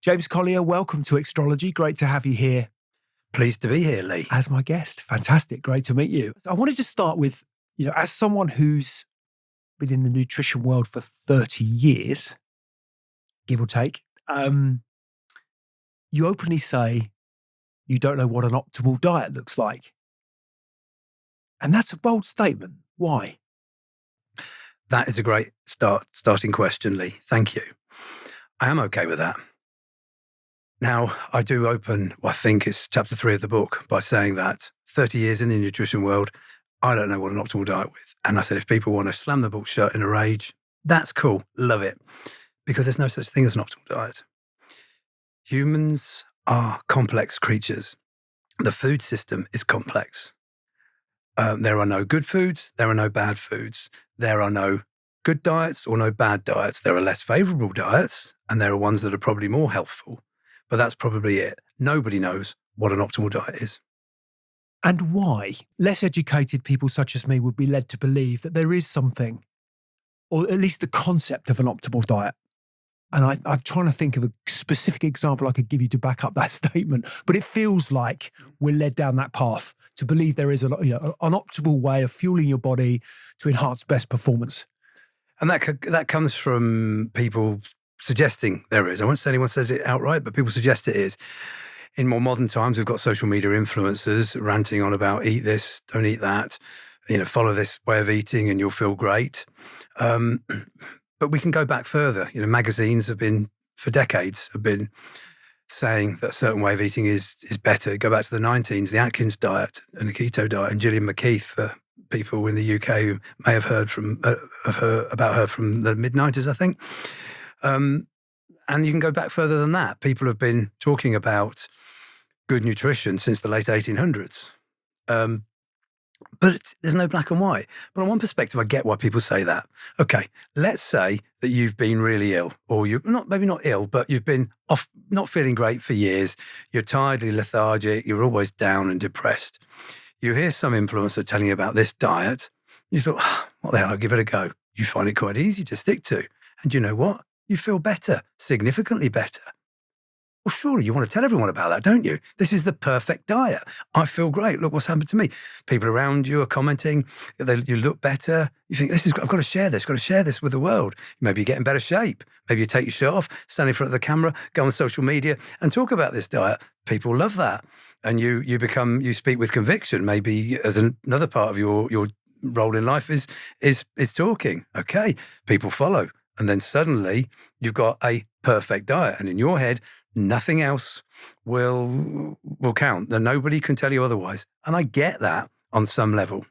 James Collier, welcome to Extrology. Great to have you here. Pleased to be here, Lee. As my guest. Fantastic. Great to meet you. I wanted to start with, as someone who's been in the nutrition world for 30 years, give or take, you openly say you don't know what an optimal diet looks like. And that's a bold statement. Why? That is a great starting question, Lee. Thank you. I am okay with that. Now, I do open, I think it's chapter 3 of the book, by saying that 30 years in the nutrition world, I don't know what an optimal diet is. And I said, if people want to slam the book shut in a rage, that's cool. Love it. Because there's no such thing as an optimal diet. Humans are complex creatures. The food system is complex. There are no good foods. There are no bad foods. There are no good diets or no bad diets. There are less favorable diets, and there are ones that are probably more healthful. But that's probably it. Nobody knows what an optimal diet is. And why? Less educated people such as me would be led to believe that there is something, or at least the concept of an optimal diet. And I'm trying to think of a specific example I could give you to back up that statement. But it feels like we're led down that path to believe there is an optimal way of fueling your body to enhance best performance. And that comes from people suggesting there is. I won't say anyone says it outright, but people suggest it is. In more modern times, we've got social media influencers ranting on about eat this, don't eat that, follow this way of eating and you'll feel great. But we can go back further. Magazines for decades have been saying that a certain way of eating is better. Go back to the 19s, the Atkins diet and the keto diet, and Gillian McKeith, for people in the UK who may have heard about her from the mid-90s, I think. And you can go back further than that. People have been talking about good nutrition since the late 1800s. But there's no black and white. But on one perspective, I get why people say that. Okay, let's say that you've been really ill, or you're maybe not ill, but you've been off, not feeling great for years. You're tiredly lethargic. You're always down and depressed. You hear some influencer telling you about this diet. You thought, what the hell, I'll give it a go. You find it quite easy to stick to. And you know what? You feel better, significantly better. Well, surely you want to tell everyone about that, don't you? This is the perfect diet. I feel great. Look what's happened to me. People around you are commenting. You look better. You think, I've got to share this. Got to share this with the world. Maybe you get in better shape. Maybe you take your shirt off, stand in front of the camera, go on social media and talk about this diet. People love that. And you speak with conviction. Maybe as another part of your role in life is talking. Okay, people follow. And then suddenly you've got a perfect diet. And in your head, nothing else will count. Then nobody can tell you otherwise. And I get that on some level.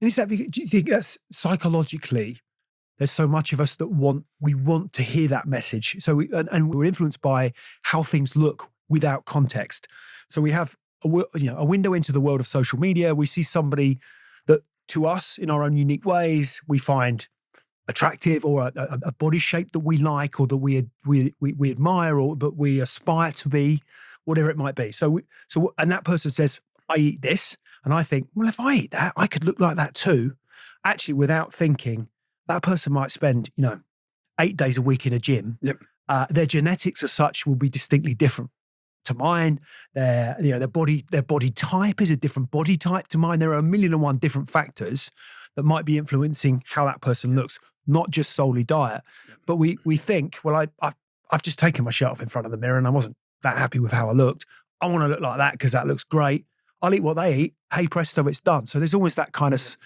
And do you think that's psychologically, there's so much of us that we want to hear that message. So we're influenced by how things look without context. So we have a window into the world of social media. We see somebody that to us in our own unique ways, we find attractive, or a body shape that we like, or that we admire, or that we aspire to be, whatever it might be. So and that person says, I eat this. And I think, well, if I eat that, I could look like that too. Actually, without thinking, that person might spend, 8 days a week in a gym. Yep. Their genetics as such will be distinctly different to mine. Their body type is a different body type to mine. There are 1,000,001 different factors that might be influencing how that person looks, not just solely diet. But we think, well, I've just taken my shirt off in front of the mirror and I wasn't that happy with how I looked. I want to look like that because that looks great. I'll eat what they eat. Hey, presto, it's done. So there's always that kind of,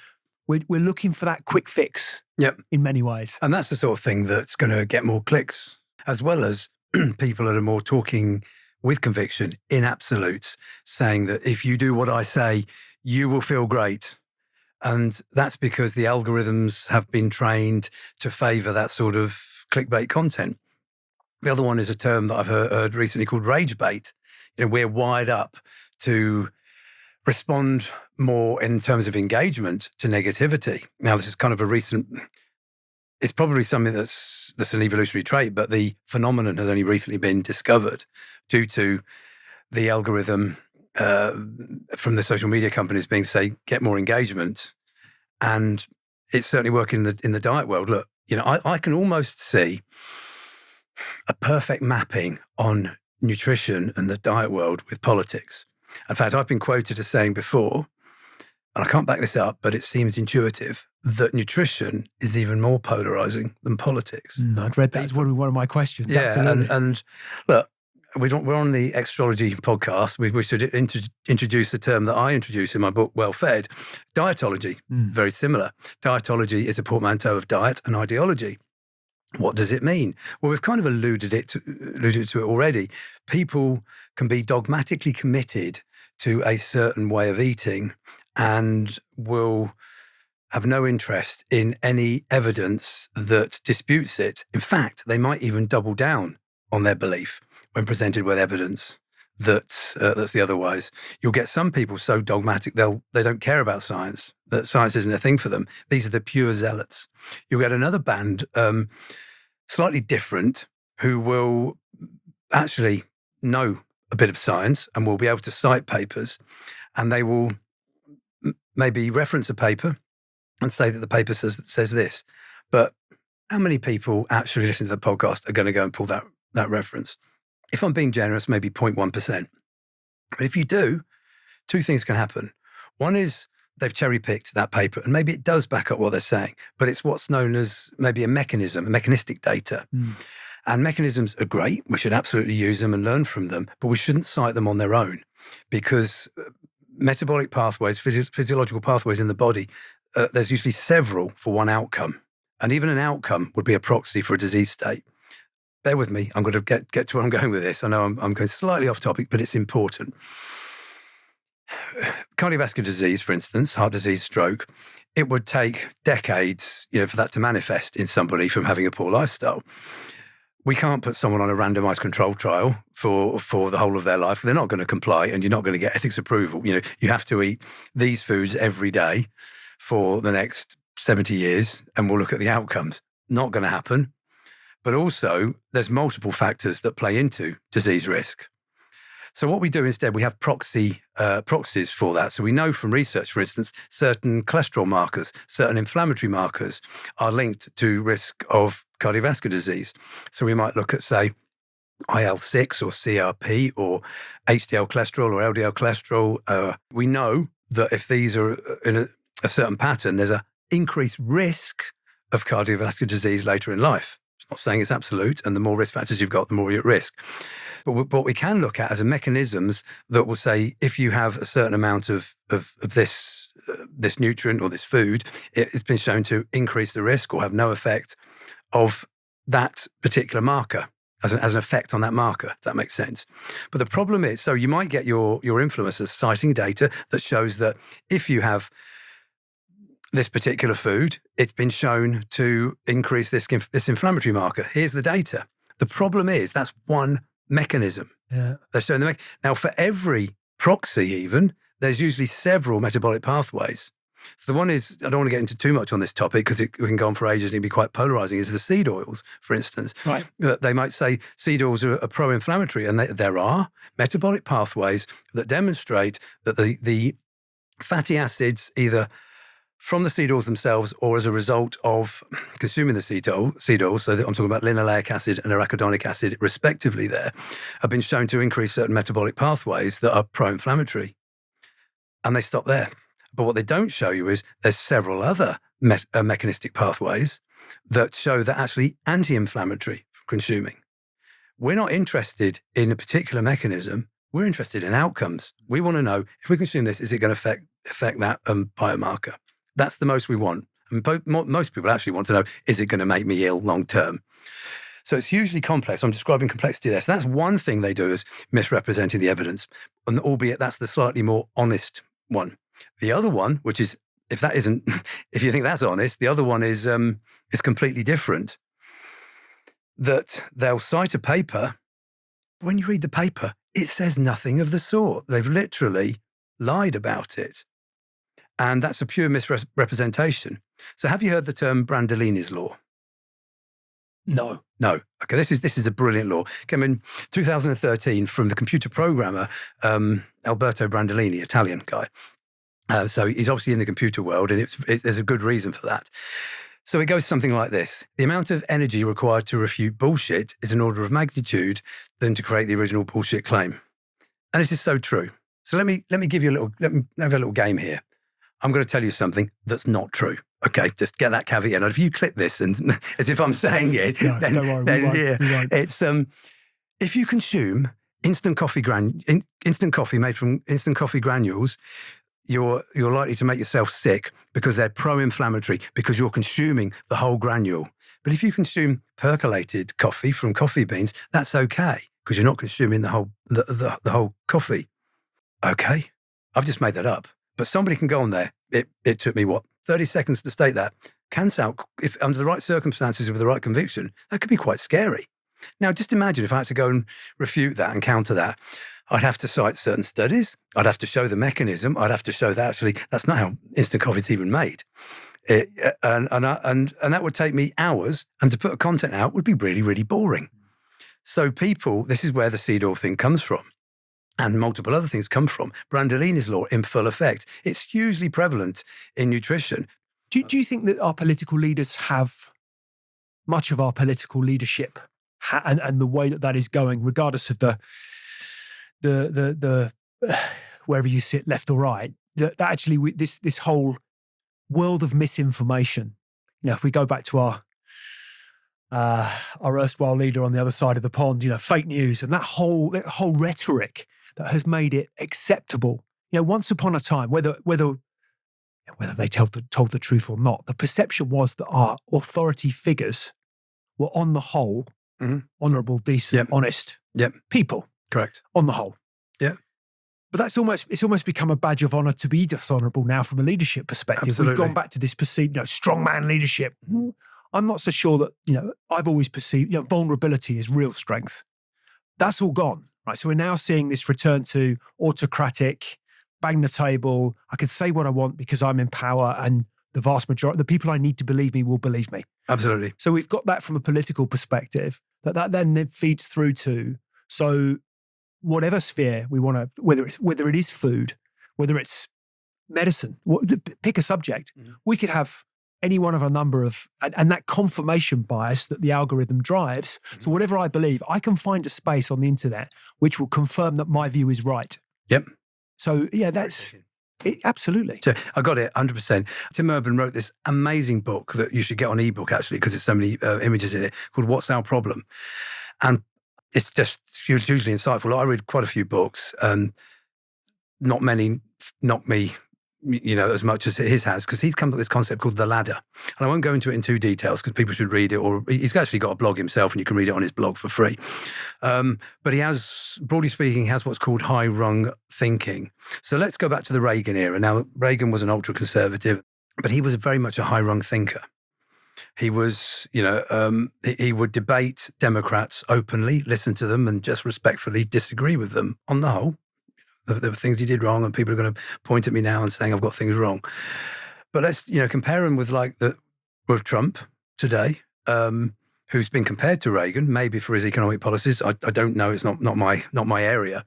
we're looking for that quick fix. Yep. In many ways. And that's the sort of thing that's going to get more clicks, as well as people that are more talking with conviction in absolutes, saying that if you do what I say, you will feel great. And that's because the algorithms have been trained to favor that sort of clickbait content. The other one is a term that I've heard recently called rage bait. We're wired up to respond more in terms of engagement to negativity. Now, this is kind of it's probably something that's an evolutionary trait, but the phenomenon has only recently been discovered due to the algorithm from the social media companies being, say, get more engagement. And it's certainly working in the diet world. Look, I can almost see a perfect mapping on nutrition and the diet world with politics. In fact, I've been quoted as saying before, and I can't back this up, but it seems intuitive, that nutrition is even more polarizing than politics. I'd read that as one of my questions. Yeah, Absolutely. and look, we're on the Extrology podcast. We should introduce the term that I introduce in my book, Well Fed, dietology. Very similar. Dietology is a portmanteau of diet and ideology. What does it mean? Well, we've kind of alluded to it already. People can be dogmatically committed to a certain way of eating and will have no interest in any evidence that disputes it. In fact, they might even double down on their belief when presented with evidence that's the otherwise. You'll get some people so dogmatic they don't care about science, that science isn't a thing for them. These are the pure zealots. You'll get another band, slightly different, who will actually know a bit of science and will be able to cite papers, and they will maybe reference a paper and say that the paper says this. But how many people actually listen to the podcast are going to go and pull that reference? If I'm being generous, maybe 0.1%. But if you do, two things can happen. One is they've cherry-picked that paper, and maybe it does back up what they're saying, but it's what's known as maybe a mechanistic data. And mechanisms are great. We should absolutely use them and learn from them, but we shouldn't cite them on their own, because metabolic pathways, physiological pathways in the body, there's usually several for one outcome. And even an outcome would be a proxy for a disease state. Bear with me. I'm going to get to where I'm going with this. I know I'm going slightly off topic, but it's important. Cardiovascular disease, for instance, heart disease, stroke, it would take decades, for that to manifest in somebody from having a poor lifestyle. We can't put someone on a randomized control trial for the whole of their life. They're not going to comply, and you're not going to get ethics approval. You have to eat these foods every day for the next 70 years, and we'll look at the outcomes. Not going to happen. But also, there's multiple factors that play into disease risk. So what we do instead, we have proxies for that. So we know from research, for instance, certain cholesterol markers, certain inflammatory markers are linked to risk of cardiovascular disease. So we might look at, say, IL-6 or CRP or HDL cholesterol or LDL cholesterol. We know that if these are in a certain pattern, there's an increased risk of cardiovascular disease later in life. It's not saying it's absolute, and the more risk factors you've got, the more you're at risk. But what we can look at as mechanisms that will say, if you have a certain amount of this nutrient or this food, it's been shown to increase the risk or have no effect of that particular marker, as an effect on that marker, if that makes sense. But the problem is, so you might get your influencers citing data that shows that if you have this particular food, it's been shown to increase this inflammatory marker. Here's the data. The problem is that's one mechanism. Yeah. They're showing now, for every proxy even, there's usually several metabolic pathways. So the one is, I don't want to get into too much on this topic because we can go on for ages and it'd be quite polarizing, is the seed oils, for instance. Right. They might say seed oils are pro-inflammatory, and there are metabolic pathways that demonstrate that the fatty acids, either from the seed oils themselves or as a result of consuming the seed oils, so I'm talking about linoleic acid and arachidonic acid respectively there, have been shown to increase certain metabolic pathways that are pro-inflammatory. And they stop there. But what they don't show you is there's several other mechanistic pathways that show that actually anti-inflammatory from consuming. We're not interested in a particular mechanism. We're interested in outcomes. We want to know, if we consume this, is it going to affect that biomarker? That's the most we want. And most people actually want to know, is it going to make me ill long term? So it's hugely complex. I'm describing complexity there. So that's one thing they do, is misrepresenting the evidence, and albeit that's the slightly more honest one. The other one, which is, if you think that's honest, the other one is completely different. That they'll cite a paper. When you read the paper, it says nothing of the sort. They've literally lied about it. And that's a pure misrepresentation. So have you heard the term Brandolini's law? No. No. Okay, this is a brilliant law. Came in 2013 from the computer programmer, Alberto Brandolini, Italian guy. So he's obviously in the computer world, and there's a good reason for that. So it goes something like this. The amount of energy required to refute bullshit is an order of magnitude than to create the original bullshit claim. And this is so true. So let me give you let me have a little game here. I'm going to tell you something that's not true. Okay, just get that caveat. And if you clip this and as if I'm saying it, No, then, don't worry, then we won't, yeah, we won't. it's if you consume instant coffee made from instant coffee granules, you're likely to make yourself sick because they're pro-inflammatory because you're consuming the whole granule. But if you consume percolated coffee from coffee beans, that's okay because you're not consuming the whole coffee. Okay, I've just made that up. But somebody can go on there. It took me, 30 seconds to state that. Can sound, if under the right circumstances with the right conviction, that could be quite scary. Now, just imagine if I had to go and refute that and counter that. I'd have to cite certain studies. I'd have to show the mechanism. I'd have to show that actually that's not how instant coffee is even made. And that would take me hours. And to put a content out would be really, really boring. So people, this is where the seed oil thing comes from. And multiple other things come from. Brandolini's law in full effect. It's hugely prevalent in nutrition. Do you think that our political leaders have much of our political leadership and the way that is going, regardless of the wherever you sit, left or right, that actually this whole world of misinformation, if we go back to our erstwhile leader on the other side of the pond, fake news and that whole rhetoric that has made it acceptable. Once upon a time, whether they told the truth or not, the perception was that our authority figures were on the whole honourable, decent, honest people. Correct. On the whole. Yeah. But it's almost become a badge of honour to be dishonourable now from a leadership perspective. Absolutely. We've gone back to this perceived, strongman leadership. I'm not so sure that, I've always perceived, vulnerability is real strength. That's all gone, right? So we're now seeing this return to autocratic, bang the table. I can say what I want because I'm in power and the vast majority, the people I need to believe me will believe me. Absolutely. So we've got that from a political perspective that then feeds through to, so whatever sphere we want to, whether it is food, whether it's medicine, pick a subject, we could have any one of a number of, and that confirmation bias that the algorithm drives. So whatever I believe, I can find a space on the internet which will confirm that my view is right. Yep. So yeah, that's it, absolutely. So I got it 100%. Tim Urban wrote this amazing book that you should get on ebook actually because there's so many images in it called What's Our Problem? And it's just hugely insightful. I read quite a few books, not many, not me, as much as his has, because he's come up with this concept called the ladder. And I won't go into it in too details because people should read it, or he's actually got a blog himself and you can read it on his blog for free. But he has, broadly speaking, has what's called high rung thinking. So let's go back to the Reagan era. Now, Reagan was an ultra conservative, but he was very much a high rung thinker. He was, he would debate Democrats openly, listen to them and just respectfully disagree with them on the whole. There were things he did wrong and people are going to point at me now and saying I've got things wrong. But let's, compare him with with Trump today, who's been compared to Reagan, maybe for his economic policies. I don't know. It's not my area.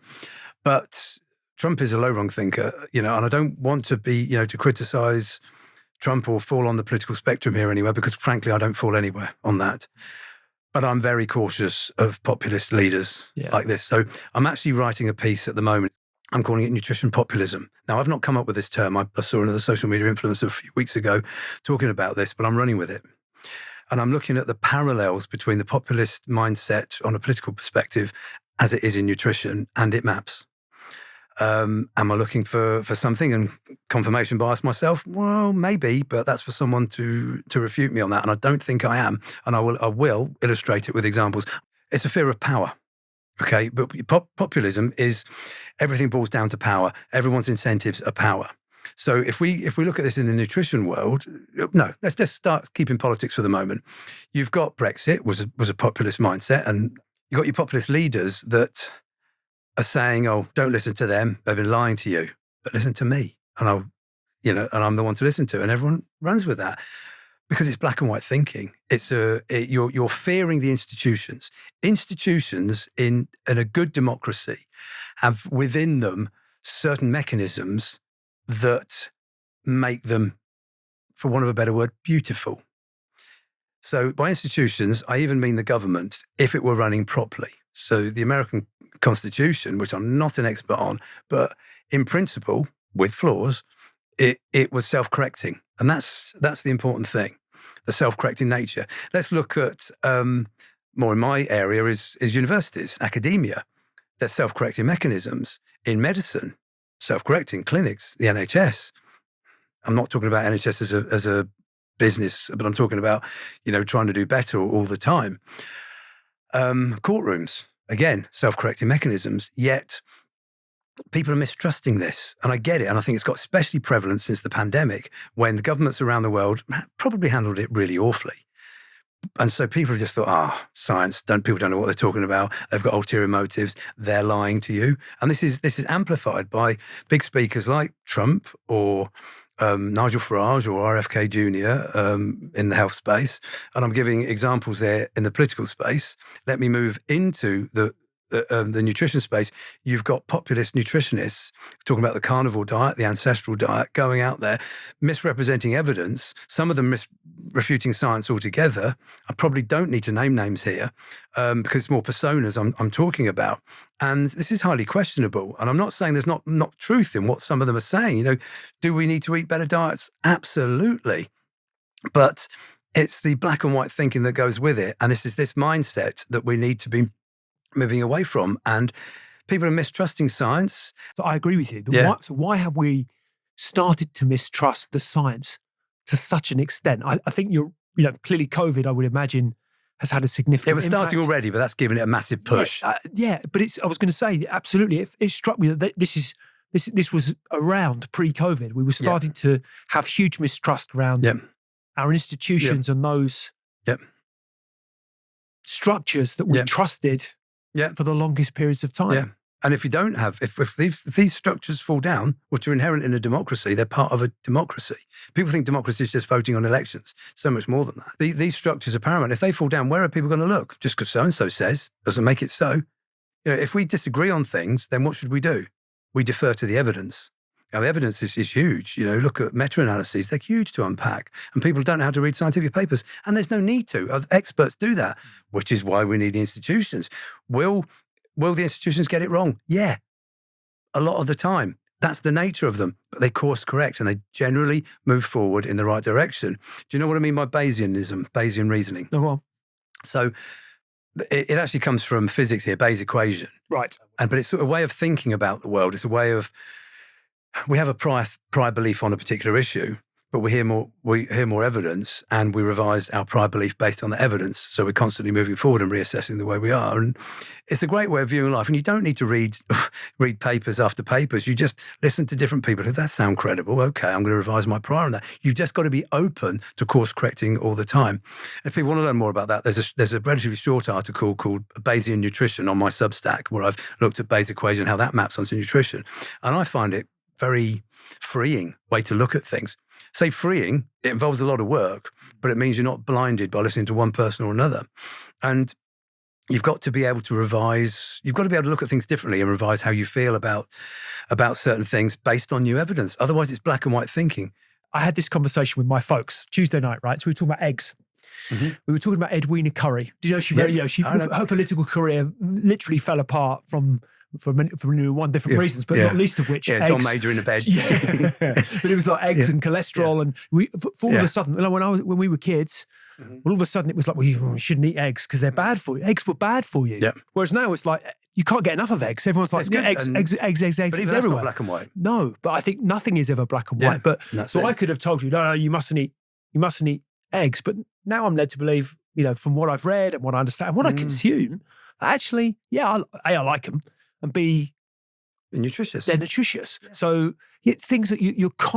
But Trump is a low rung thinker, and I don't want to be, to criticize Trump or fall on the political spectrum here anywhere, because frankly, I don't fall anywhere on that. But I'm very cautious of populist leaders like this. So I'm actually writing a piece at the moment. I'm calling it nutrition populism. Now, I've not come up with this term. I saw another social media influencer a few weeks ago talking about this, but I'm running with it. And I'm looking at the parallels between the populist mindset on a political perspective as it is in nutrition, and it maps. Am I looking for something and confirmation bias myself? Well, maybe, but that's for someone to refute me on that. And I don't think I am. And I will illustrate it with examples. It's a fear of power. Okay, but populism is everything boils down to power. Everyone's incentives are power. So if we look at this in the nutrition world, no, let's just start keeping politics for the moment. You've got Brexit was a populist mindset, and you've got your populist leaders that are saying, "Oh, don't listen to them. They've been lying to you, but listen to me, and and I'm the one to listen to." And everyone runs with that. Because it's black and white thinking. You're fearing the institutions. Institutions in a good democracy have within them certain mechanisms that make them, for want of a better word, beautiful. So by institutions, I even mean the government, if it were running properly. So the American Constitution, which I'm not an expert on, but in principle, with flaws, it was self-correcting. And that's the important thing, the self-correcting nature. Let's look at, more in my area is universities, academia. There's self-correcting mechanisms. In medicine, self-correcting clinics, the NHS. I'm not talking about NHS as a business, but I'm talking about, trying to do better all the time. Courtrooms, again, self-correcting mechanisms, yet people are mistrusting this. And I get it. And I think it's got especially prevalent since the pandemic, when the governments around the world probably handled it really awfully. And so people have just thought, science, people don't know what they're talking about. They've got ulterior motives. They're lying to you. And this is amplified by big speakers like Trump or Nigel Farage or RFK Jr. In the health space. And I'm giving examples there in the political space. Let me move into the nutrition space. You've got populist nutritionists talking about the carnivore diet, the ancestral diet, going out there, misrepresenting evidence, some of them refuting science altogether. I probably don't need to name names here because it's more personas I'm talking about. And this is highly questionable. And I'm not saying there's not truth in what some of them are saying. Do we need to eat better diets? Absolutely. But it's the black and white thinking that goes with it. And this mindset that we need to be moving away from, and people are mistrusting science. So I agree with you. So why have we started to mistrust the science to such an extent? I think clearly COVID, I would imagine, has had a significant impact. It was starting already, but that's given it a massive push. But I was going to say, absolutely, it struck me that this was around pre-COVID. We were starting to have huge mistrust around our institutions and those structures that we trusted for the longest periods of time. Yeah. And if you don't have, if these structures fall down, which are inherent in a democracy, they're part of a democracy. People think democracy is just voting on elections. So much more than that. These structures are paramount. If they fall down, where are people going to look? Just because so-and-so says doesn't make it so. If we disagree on things, then what should we do? We defer to the evidence. Now, the evidence is huge. Look at meta-analyses. They're huge to unpack. And people don't know how to read scientific papers. And there's no need to. Experts do that, which is why we need the institutions. Will the institutions get it wrong? Yeah, a lot of the time. That's the nature of them. But they course correct and they generally move forward in the right direction. Do you know what I mean by Bayesianism, Bayesian reasoning? No, go on. So it actually comes from physics here, Bayes equation. Right. But it's a way of thinking about the world. It's a way of, we have a prior belief on a particular issue, but we hear more evidence and we revise our prior belief based on the evidence. So we're constantly moving forward and reassessing the way we are. And it's a great way of viewing life. And you don't need to read papers after papers. You just listen to different people. If that sounds credible, okay, I'm going to revise my prior on that. You've just got to be open to course correcting all the time. If people want to learn more about that, there's a relatively short article called Bayesian Nutrition on my Substack, where I've looked at Bayes' equation, how that maps onto nutrition. And I find it very freeing way to look at things. Say freeing, it involves a lot of work, but it means you're not blinded by listening to one person or another. And you've got to be able to revise, you've got to be able to look at things differently and revise how you feel about certain things based on new evidence. Otherwise, it's black and white thinking. I had this conversation with my folks Tuesday night, right? So we were talking about eggs. Mm-hmm. We were talking about Edwina Currie. Do you know her political career literally fell apart for one different reasons, but not least of which eggs. John Major in the bed. But it was like eggs and cholesterol, and all of a sudden, when we were kids, all of a sudden it was like, well, you shouldn't eat eggs because they're bad for you. Eggs were bad for you. Yeah. Whereas now it's like you can't get enough of eggs. Everyone's like, eggs but even everywhere. Not black and white. No, but I think nothing is ever black and white. But so I could have told you, no, you mustn't eat eggs. But now I'm led to believe, from what I've read and what I understand and what I consume, actually, I like them. And B, nutritious. They're nutritious. Yeah. So things that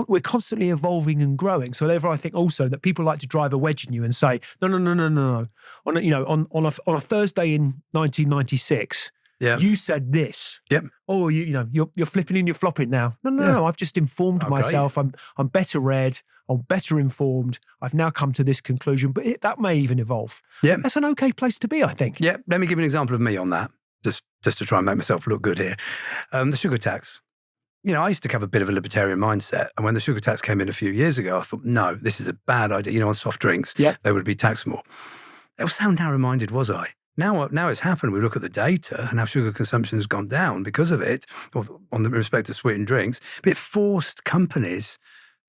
we're constantly evolving and growing. So therefore, I think also that people like to drive a wedge in you and say, no. On a Thursday in 1996, you said this. Yep. Oh, you're flipping and you're flopping now. No. I've just informed myself. I'm better read. I'm better informed. I've now come to this conclusion. But that may even evolve. Yeah. That's an okay place to be, I think. Yeah. Let me give you an example of me on that. Just to try and make myself look good here. The sugar tax. I used to have a bit of a libertarian mindset. And when the sugar tax came in a few years ago, I thought, no, this is a bad idea. On soft drinks, they would be taxed more. That was how narrow-minded was I? Now it's happened. We look at the data and how sugar consumption has gone down because of it, or on the respect of sweetened drinks, but it forced companies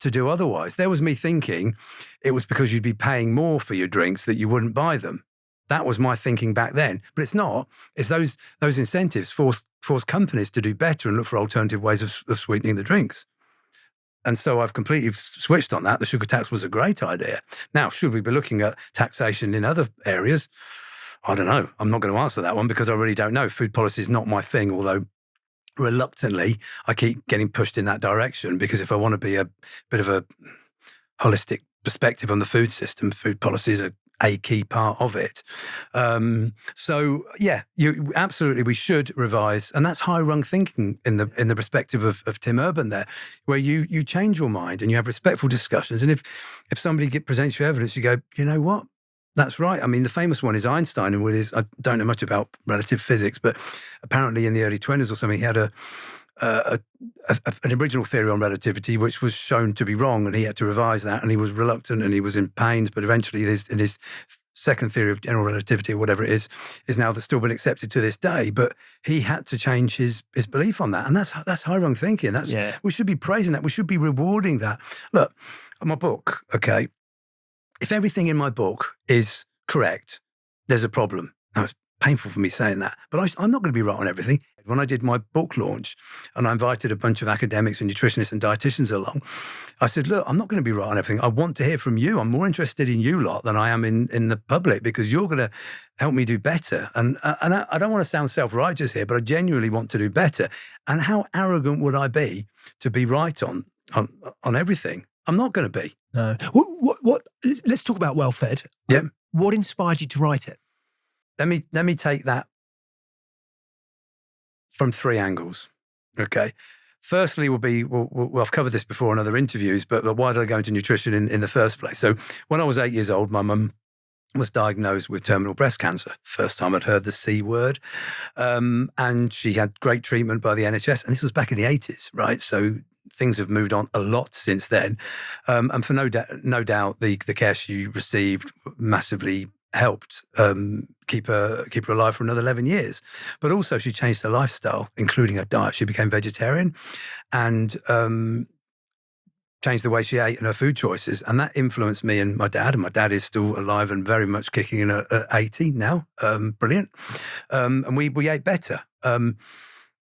to do otherwise. There was me thinking it was because you'd be paying more for your drinks that you wouldn't buy them. That was my thinking back then. But it's not. It's those incentives force companies to do better and look for alternative ways of sweetening the drinks. And so I've completely switched on that. The sugar tax was a great idea. Now, should we be looking at taxation in other areas? I don't know. I'm not going to answer that one because I really don't know. Food policy is not my thing, although reluctantly I keep getting pushed in that direction, because if I want to be a bit of a holistic perspective on the food system, food policy is a key part of it. So yeah, absolutely, we should revise, and that's high rung thinking in the perspective of Tim Urban there, where you change your mind and you have respectful discussions. And if somebody presents you evidence, you go, you know what? That's right. I mean, the famous one is Einstein, and with his, I don't know much about relative physics, but apparently in the early 20s or something, he had an original theory on relativity, which was shown to be wrong, and he had to revise that, and he was reluctant and he was in pains, but eventually in his second theory of general relativity, or whatever it is now still been accepted to this day. But he had to change his belief on that, and that's high rung thinking. We should be praising that. We should be rewarding that. Look, my book, okay, if everything in my book is correct, there's a problem. Now, it's painful for me saying that, but I'm not going to be right on everything. When I did my book launch and I invited a bunch of academics and nutritionists and dietitians along, I said, look, I'm not going to be right on everything. I want to hear from you. I'm more interested in you lot than I am in the public, because you're going to help me do better. And I don't want to sound self-righteous here, but I genuinely want to do better. And how arrogant would I be to be right on everything? I'm not going to be. No. What? Let's talk about Well Fed. Yeah. What inspired you to write it? Let me take that from three angles. Okay. Firstly, I've covered this before in other interviews, but why did I go into nutrition in the first place? So when I was 8 years old, my mum was diagnosed with terminal breast cancer. First time I'd heard the C word. And she had great treatment by the NHS. And this was back in the 80s, right? So things have moved on a lot since then. And for no doubt, the care she received massively helped keep her alive for another 11 years. But also she changed her lifestyle, including her diet. She became vegetarian and changed the way she ate and her food choices. And that influenced me and my dad. And my dad is still alive and very much kicking in at 80 now. Brilliant. And we ate better. There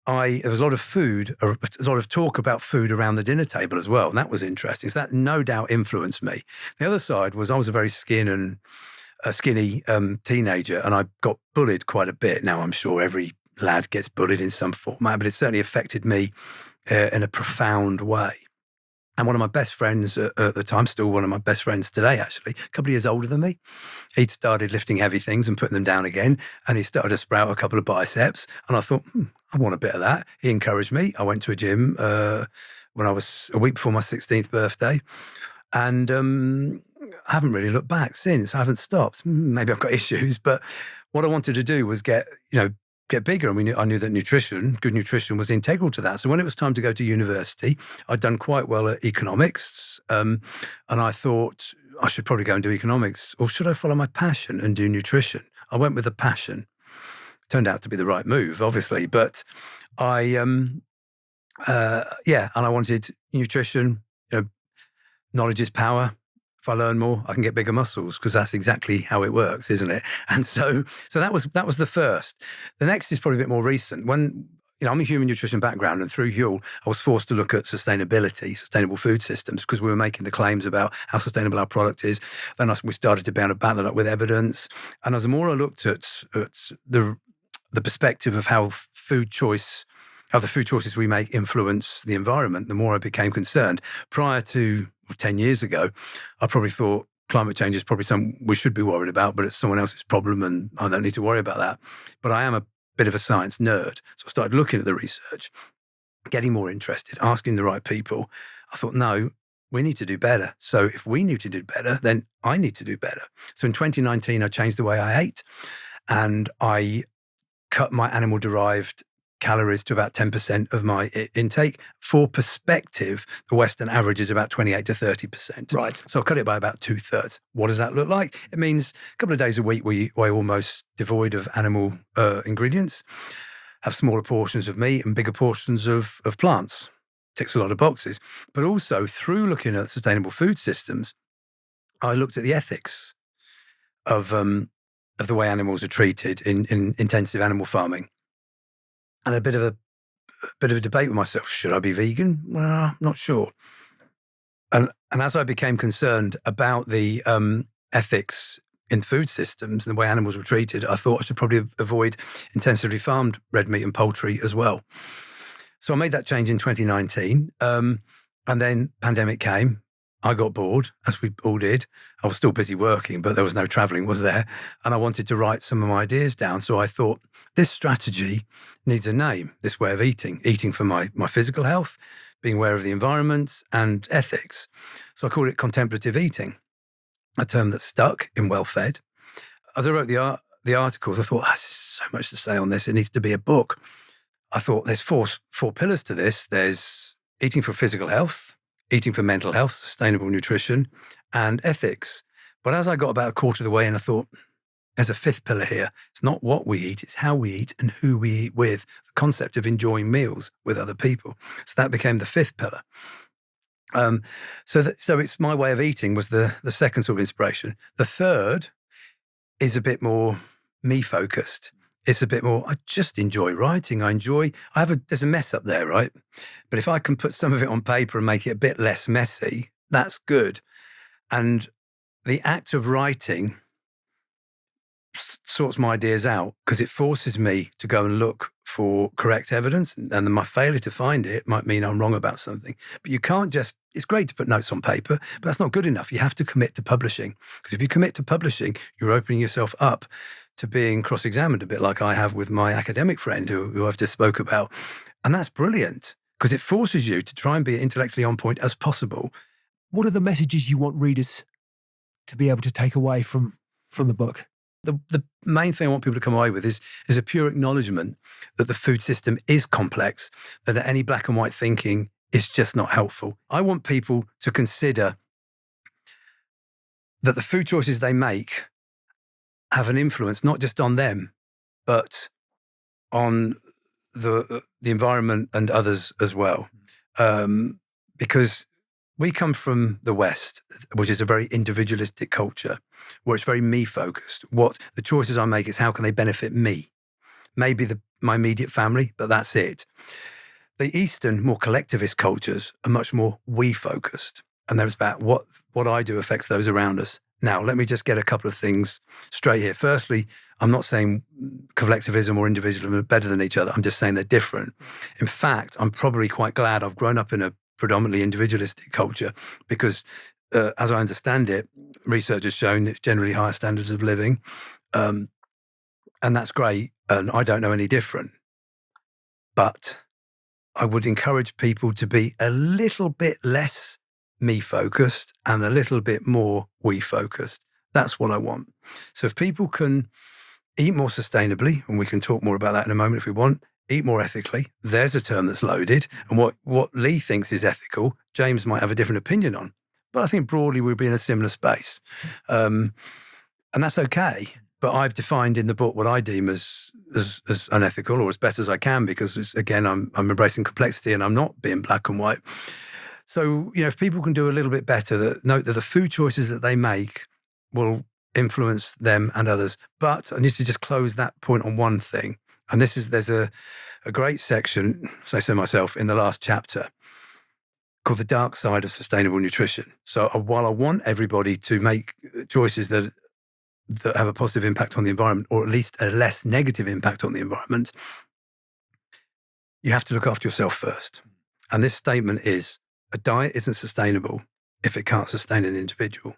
was a lot of food, a lot of talk about food around the dinner table as well. And that was interesting. So that no doubt influenced me. The other side was I was a very skinny teenager, and I got bullied quite a bit. Now, I'm sure every lad gets bullied in some format, but it certainly affected me in a profound way. And one of my best friends at the time, still one of my best friends today, actually, a couple of years older than me, he'd started lifting heavy things and putting them down again, and he started to sprout a couple of biceps. And I thought, I want a bit of that. He encouraged me. I went to a gym when I was a week before my 16th birthday, and I haven't really looked back since. I haven't stopped. Maybe I've got issues, but what I wanted to do was get bigger. And I knew that good nutrition was integral to that. So when it was time to go to university, I'd done quite well at economics. And I thought I should probably go and do economics, or should I follow my passion and do nutrition? I went with a passion. Turned out to be the right move, obviously. But and I wanted nutrition. Knowledge is power. If I learn more, I can get bigger muscles, because that's exactly how it works, isn't it? And so that was the first. The next is probably a bit more recent. When I'm a human nutrition background, and through Huel, I was forced to look at sustainability, sustainable food systems, because we were making the claims about how sustainable our product is. Then we started to be able to back that up with evidence. And as the more I looked at the perspective of how the food choices we make influence the environment, the more I became concerned. Prior to 10 years ago, I probably thought climate change is probably something we should be worried about, but it's someone else's problem and I don't need to worry about that. But I am a bit of a science nerd. So I started looking at the research, getting more interested, asking the right people. I thought, no, we need to do better. So if we need to do better, then I need to do better. So in 2019, I changed the way I ate, and I cut my animal-derived calories to about 10% of my intake. For perspective, the Western average is about 28 to 30%. Right. So I'll cut it by about 2/3. What does that look like? It means a couple of days a week we're almost devoid of animal ingredients, have smaller portions of meat and bigger portions of plants. Ticks a lot of boxes. But also, through looking at sustainable food systems, I looked at the ethics of the way animals are treated in intensive animal farming. And a bit of a debate with myself. Should I be vegan? Well, I'm not sure. And as I became concerned about the ethics in food systems and the way animals were treated, I thought I should probably avoid intensively farmed red meat and poultry as well. So I made that change in 2019. And then pandemic came. I got bored, as we all did. I was still busy working, but there was no traveling, was there? And I wanted to write some of my ideas down. So I thought, this strategy needs a name, this way of eating for my physical health, being aware of the environment, and ethics. So I called it contemplative eating, a term that stuck in Well Fed. As I wrote the articles, I thought, there's so much to say on this. It needs to be a book. I thought there's four pillars to this. There's eating for physical health, eating for mental health, sustainable nutrition, and ethics. But as I got about a quarter of the way in, I thought, there's a fifth pillar here. It's not what we eat, it's how we eat and who we eat with, the concept of enjoying meals with other people. So that became the fifth pillar. So it's my way of eating was the second sort of inspiration. The third is a bit more me-focused. It's a bit more, I just enjoy writing. There's a mess up there, right? But if I can put some of it on paper and make it a bit less messy, that's good. And the act of writing sorts my ideas out because it forces me to go and look for correct evidence. And then my failure to find it might mean I'm wrong about something. But you can't it's great to put notes on paper, but that's not good enough. You have to commit to publishing. Because if you commit to publishing, you're opening yourself up to being cross-examined a bit like I have with my academic friend who I've just spoke about. And that's brilliant because it forces you to try and be intellectually on point as possible. What are the messages you want readers to be able to take away from the book? The main thing I want people to come away with is a pure acknowledgement that the food system is complex, that any black and white thinking is just not helpful. I want people to consider that the food choices they make have an influence not just on them, but on the environment and others as well. Because we come from the West, which is a very individualistic culture, where it's very me-focused. What the choices I make is how can they benefit me? Maybe my immediate family, but that's it. The Eastern, more collectivist cultures are much more we-focused. And there's about what I do affects those around us. Now, let me just get a couple of things straight here. Firstly, I'm not saying collectivism or individualism are better than each other. I'm just saying they're different. In fact, I'm probably quite glad I've grown up in a predominantly individualistic culture because, as I understand it, research has shown it's generally higher standards of living. And that's great. And I don't know any different. But I would encourage people to be a little bit less me-focused and a little bit more we-focused. That's what I want. So if people can eat more sustainably, and we can talk more about that in a moment if we want, eat more ethically, there's a term that's loaded. And what Lee thinks is ethical, James might have a different opinion on. But I think broadly we'll be in a similar space. And that's okay. But I've defined in the book what I deem as unethical or as best as I can because, again, I'm embracing complexity and I'm not being black and white. So, if people can do a little bit better, note that the food choices that they make will influence them and others. But I need to just close that point on one thing. And there's a great section, say so myself, in the last chapter called The Dark Side of Sustainable Nutrition. So while I want everybody to make choices that have a positive impact on the environment, or at least a less negative impact on the environment, you have to look after yourself first. And this statement is, a diet isn't sustainable if it can't sustain an individual.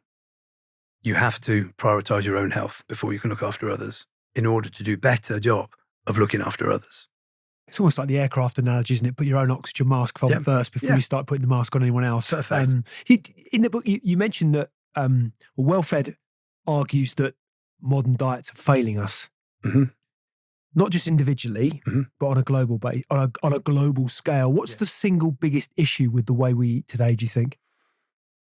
You have to prioritize your own health before you can look after others in order to do a better job of looking after others. It's almost like the aircraft analogy, isn't it? Put your own oxygen mask on first before you start putting the mask on anyone else. Perfect. In the book, you mentioned that Well Fed argues that modern diets are failing us. Mm-hmm. not just individually, but on a global base, on a global scale, what's the single biggest issue with the way we eat today, do you think?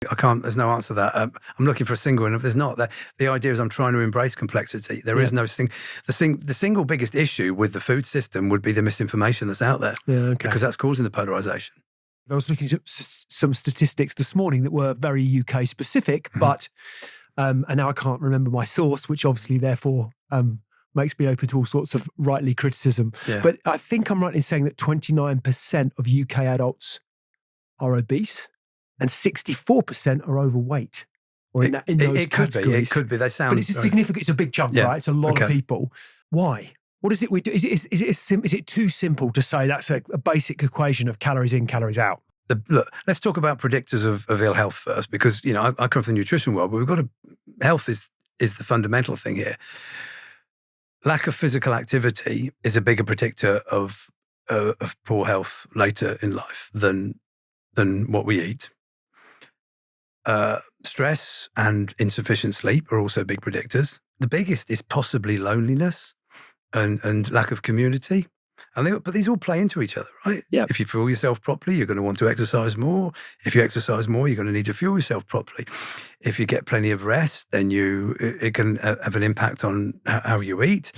There's no answer to that. I'm looking for a single, and if there's not, the idea is I'm trying to embrace complexity. There is no the single biggest issue with the food system would be the misinformation that's out there, because that's causing the polarization. I was looking at some statistics this morning that were very UK specific, but, and now I can't remember my source, which obviously therefore makes me open to all sorts of rightly criticism. Yeah. But I think I'm right in saying that 29% of UK adults are obese, and 64% are overweight, or in those categories. It could be. They sound, but it's a significant. It's a big chunk, right? It's a lot of people. Why? What is it we do? Is it too simple to say that's a basic equation of calories in, calories out? Look, let's talk about predictors of ill health first, because I come from the nutrition world, but health is the fundamental thing here. Lack of physical activity is a bigger predictor of poor health later in life than what we eat. Stress and insufficient sleep are also big predictors. The biggest is possibly loneliness and lack of community. But these all play into each other, right? Yeah. If you fuel yourself properly, you're going to want to exercise more. If you exercise more, you're going to need to fuel yourself properly. If you get plenty of rest, then it can have an impact on how you eat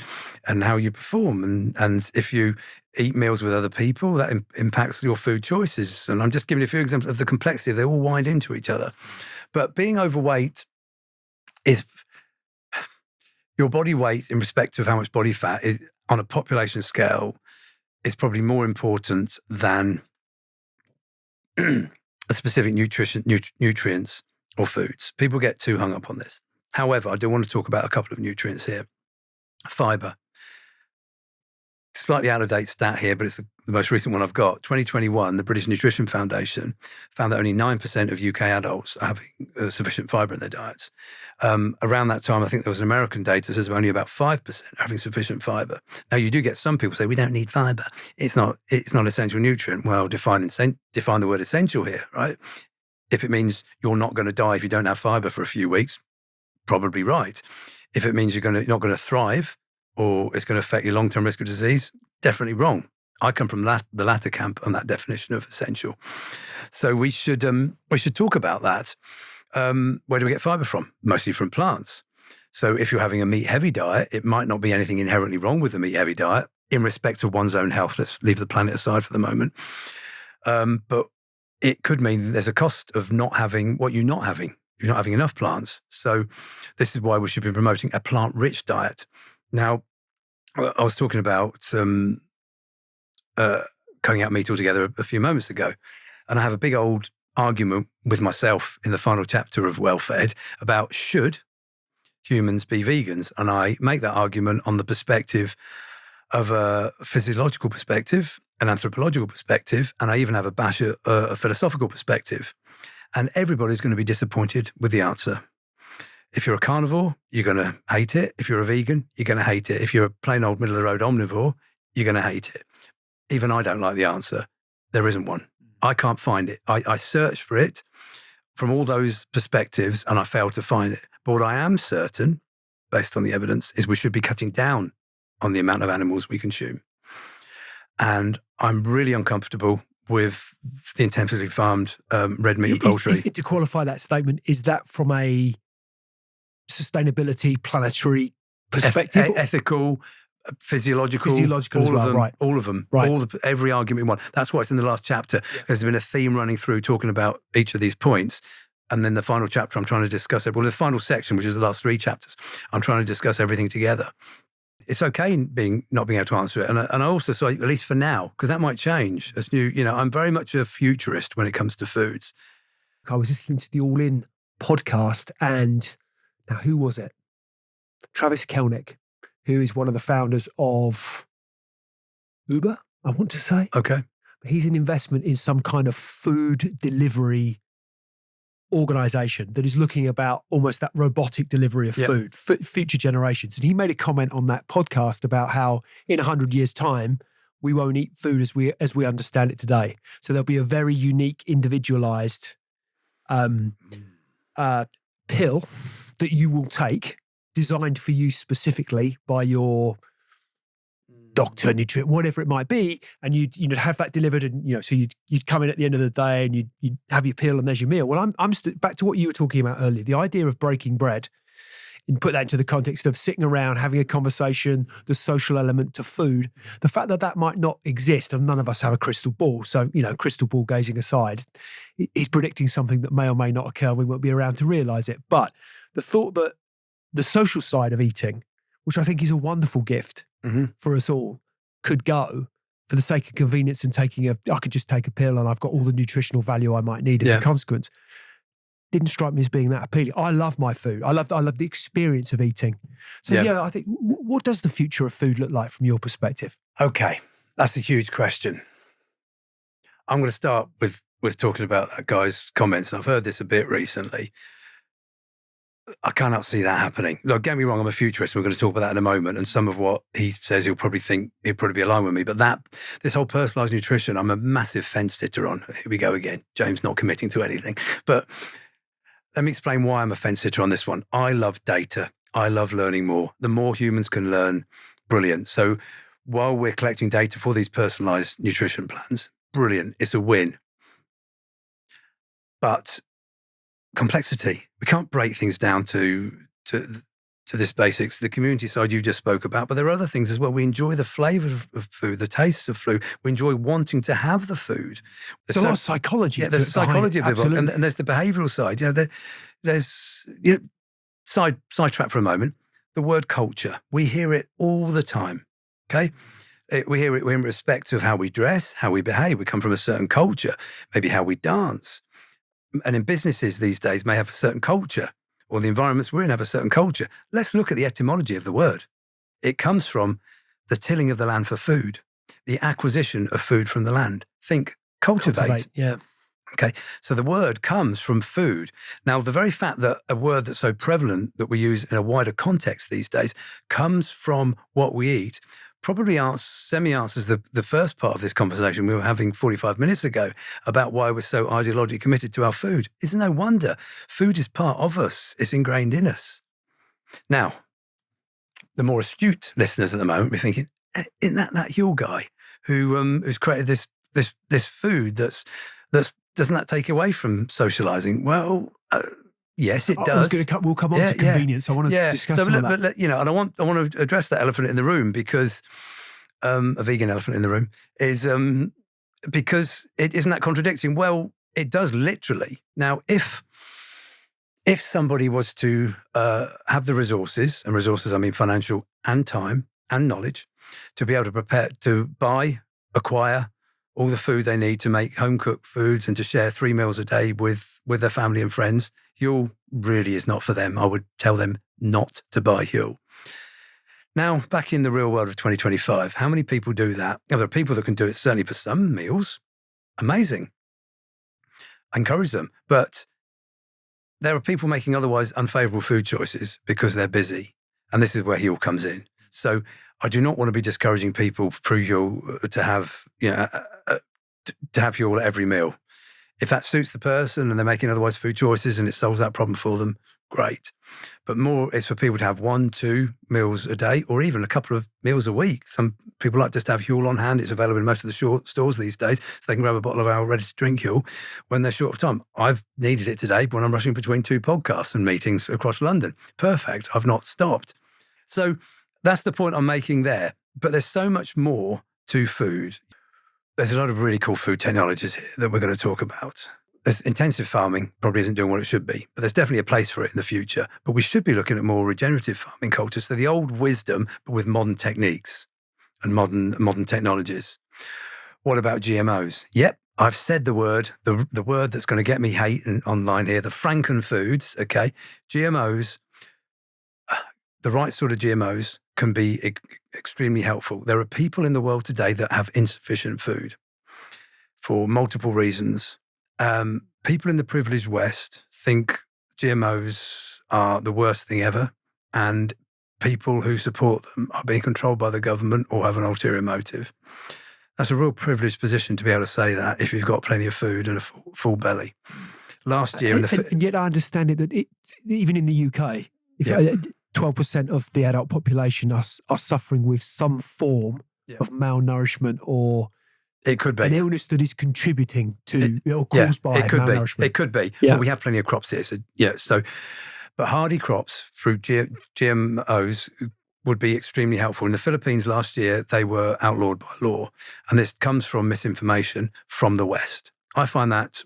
and how you perform. And if you eat meals with other people, that impacts your food choices. And I'm just giving you a few examples of the complexity. They all wind into each other. But being overweight is your body weight in respect of how much body fat is on a population scale is probably more important than a specific nutrients or foods. People get too hung up on this. However, I do want to talk about a couple of nutrients here. Fiber. Slightly out-of-date stat here, but it's the most recent one I've got. 2021, the British Nutrition Foundation found that only 9% of UK adults are having sufficient fibre in their diets. Around that time, I think there was an American data that says only about 5% are having sufficient fibre. Now, you do get some people say, we don't need fibre. It's not an essential nutrient. Well, define the word essential here, right? If it means you're not going to die if you don't have fibre for a few weeks, probably right. If it means you're not going to thrive, or it's going to affect your long-term risk of disease, definitely wrong. I come from the latter camp on that definition of essential. So we should talk about that. Where do we get fibre from? Mostly from plants. So if you're having a meat-heavy diet, it might not be anything inherently wrong with the meat-heavy diet in respect of one's own health. Let's leave the planet aside for the moment. But it could mean that there's a cost of not having what you're not having. You're not having enough plants. So this is why we should be promoting a plant-rich diet. Now, I was talking about cutting out meat altogether a few moments ago, and I have a big old argument with myself in the final chapter of Well Fed about should humans be vegans, and I make that argument on the perspective of a physiological perspective, an anthropological perspective, and I even have a bash at a philosophical perspective, and everybody's going to be disappointed with the answer. If you're a carnivore, you're going to hate it. If you're a vegan, you're going to hate it. If you're a plain old middle-of-the-road omnivore, you're going to hate it. Even I don't like the answer. There isn't one. I can't find it. I searched for it from all those perspectives and I failed to find it. But what I am certain, based on the evidence, is we should be cutting down on the amount of animals we consume. And I'm really uncomfortable with the intensively farmed red meat and poultry. To qualify that statement, is that from a sustainability, planetary perspective? Ethical, physiological as well, right. All of them. Right. Every argument we want. That's why it's in the last chapter. Yeah. There's been a theme running through talking about each of these points. And then the final chapter, I'm trying to discuss it. Well, the final section, which is the last 3 chapters, I'm trying to discuss everything together. It's okay not being able to answer it. And I also say, at least for now, because that might change. As I'm very much a futurist when it comes to foods. I was listening to the All In podcast, and now who was it? Travis Kalanick, who is one of the founders of Uber, I want to say. Okay. He's an investment in some kind of food delivery organization that is looking about almost that robotic delivery of food for future generations. And he made a comment on that podcast about how in 100 years' time, we won't eat food as we understand it today. So there'll be a very unique, individualized pill that you will take, designed for you specifically by your doctor, nutrient, whatever it might be, and you'd have that delivered, and so you'd come in at the end of the day and you'd have your pill and there's your meal. Well, I'm back to what you were talking about earlier, the idea of breaking bread, and put that into the context of sitting around, having a conversation, the social element to food, the fact that that might not exist, and none of us have a crystal ball. So, crystal ball gazing aside, he's predicting something that may or may not occur. We won't be around to realize it. But the thought that the social side of eating, which I think is a wonderful gift for us all, could go for the sake of convenience and I could just take a pill and I've got all the nutritional value I might need as a consequence, didn't strike me as being that appealing. I love my food. I love the experience of eating. So I think, what does the future of food look like from your perspective? Okay, that's a huge question. I'm going to start with talking about that guy's comments. And I've heard this a bit recently. I cannot see that happening. Look, get me wrong, I'm a futurist. We're going to talk about that in a moment. And some of what he says, he'll probably be aligned with me. But this whole personalized nutrition, I'm a massive fence sitter on. Here we go again. James not committing to anything. But let me explain why I'm a fence sitter on this one. I love data. I love learning more. The more humans can learn, brilliant. So while we're collecting data for these personalized nutrition plans, brilliant. It's a win. But complexity, we can't break things down to this basics, the community side you just spoke about, but there are other things as well. We enjoy the flavor of food, the tastes of food. We enjoy wanting to have the food. There's a lot of psychology. Yeah, there's psychology of it, and there's the behavioral side. There's sidetrack for a moment. The word culture, we hear it all the time. Okay, we hear it in respect of how we dress, how we behave. We come from a certain culture, maybe how we dance, and in businesses these days may have a certain culture. Or the environments we're in have a certain culture. Let's look at the etymology of the word. It comes from the tilling of the land for food, the acquisition of food from the land. Think cultivate. Yeah. Okay, so the word comes from food. Now, the very fact that a word that's so prevalent that we use in a wider context these days comes from what we eat probably semi-answers the first part of this conversation we were having 45 minutes ago about why we're so ideologically committed to our food. It's no wonder. Food is part of us. It's ingrained in us. Now, the more astute listeners at the moment, we're thinking, isn't that Huel guy who's created this food that's doesn't that take away from socializing? Well, yes, it does. We'll come on to convenience. I want to discuss some of that. But and I want to address that elephant in the room because a vegan elephant in the room is because it isn't that contradicting. Well, it does literally. Now, if somebody was to have the resources, and resources I mean financial and time and knowledge, to be able to prepare, to buy, acquire all the food they need to make home-cooked foods and to share 3 meals a day with their family and friends, Huel really is not for them. I would tell them not to buy Huel. Now, back in the real world of 2025, how many people do that? Now, there are people that can do it certainly for some meals. Amazing. I encourage them. But there are people making otherwise unfavorable food choices because they're busy. And this is where Huel comes in. So I do not want to be discouraging people through Huel to have, to have Huel at every meal. If that suits the person and they're making otherwise food choices and it solves that problem for them, great. But more is for people to have 1-2 meals a day or even a couple of meals a week. Some people like just to have Huel on hand. It's available in most of the stores these days, so they can grab a bottle of our ready-to-drink Huel when they're short of time. I've needed it today when I'm rushing between 2 podcasts and meetings across London. Perfect. I've not stopped. So that's the point I'm making there. But there's so much more to food. There's a lot of really cool food technologies here that we're going to talk about. There's intensive farming probably isn't doing what it should be, but there's definitely a place for it in the future. But we should be looking at more regenerative farming cultures. So the old wisdom, but with modern techniques and modern technologies. What about GMOs? Yep, I've said the word that's going to get me hate online here, the Franken foods, okay? GMOs, the right sort of GMOs can be extremely helpful. There are people in the world today that have insufficient food for multiple reasons. People in the privileged West think GMOs are the worst thing ever, and people who support them are being controlled by the government or have an ulterior motive. That's a real privileged position to be able to say that if you've got plenty of food and a full belly. Last year, and yet I understand it that even in the UK, if 12% of the adult population are suffering with some form of malnourishment or it could be an illness that is contributing to or yeah, caused by it could malnourishment. Be. It could be. Yeah. But we have plenty of crops here. So, but hardy crops through GMOs would be extremely helpful. In the Philippines last year, they were outlawed by law. And this comes from misinformation from the West. I find that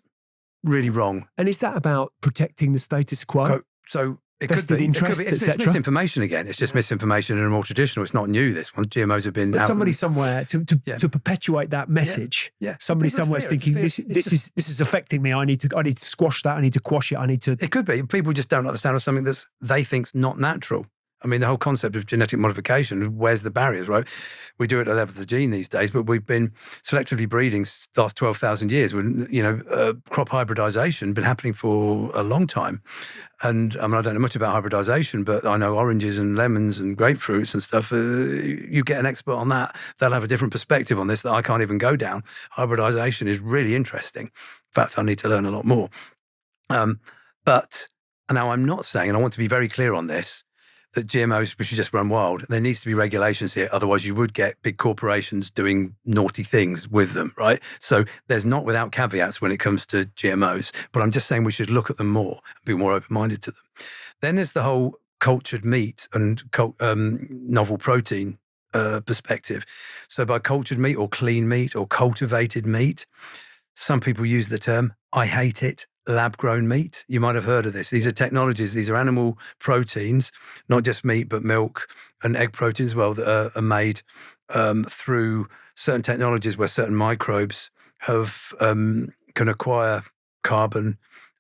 really wrong. And is that about protecting the status quo? So it vested could be. interests, It's etc. misinformation again. It's just misinformation in a more traditional. It's not new. This one, GMOs have been. But somebody somewhere to perpetuate that message. Yeah. Somebody somewhere's thinking this is affecting me. I need to squash that. I need to quash it. I need to. It could be people just don't like the sound of something that they think's not natural. I mean, the whole concept of genetic modification, where's the barriers, right? We do it at the level of the gene these days, but we've been selectively breeding the last 12,000 years. When crop hybridization been happening for a long time. And I mean, I don't know much about hybridization, but I know oranges and lemons and grapefruits and stuff. You get an expert on that, they'll have a different perspective on this that I can't even go down. Hybridization is really interesting. In fact, I need to learn a lot more. But now I'm not saying, and I want to be very clear on this, that GMOs should just run wild. There needs to be regulations here. Otherwise, you would get big corporations doing naughty things with them, right? So there's not without caveats when it comes to GMOs. But I'm just saying we should look at them more and be more open-minded to them. Then there's the whole cultured meat and novel protein perspective. So by cultured meat or clean meat or cultivated meat, some people use the term, I hate it, lab-grown meat. You might have heard of this. These are technologies. These are animal proteins, not just meat, but milk and egg proteins as well, that are made through certain technologies where certain microbes can acquire carbon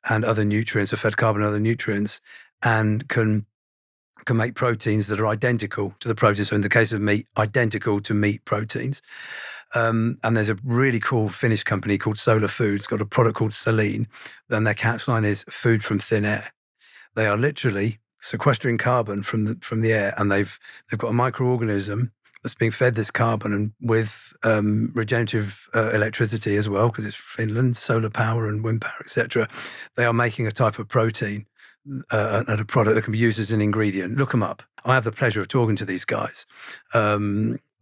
and other nutrients, or fed carbon and other nutrients, and can make proteins that are identical to the proteins. So in the case of meat, identical to meat proteins. And there's a really cool Finnish company called Solar Foods. It's got a product called Saline. And their catchline is food from thin air. They are literally sequestering carbon from the air, and they've got a microorganism that's being fed this carbon and with regenerative electricity as well, because it's Finland, solar power and wind power, etc. They are making a type of protein and a product that can be used as an ingredient. Look them up. I have the pleasure of talking to these guys.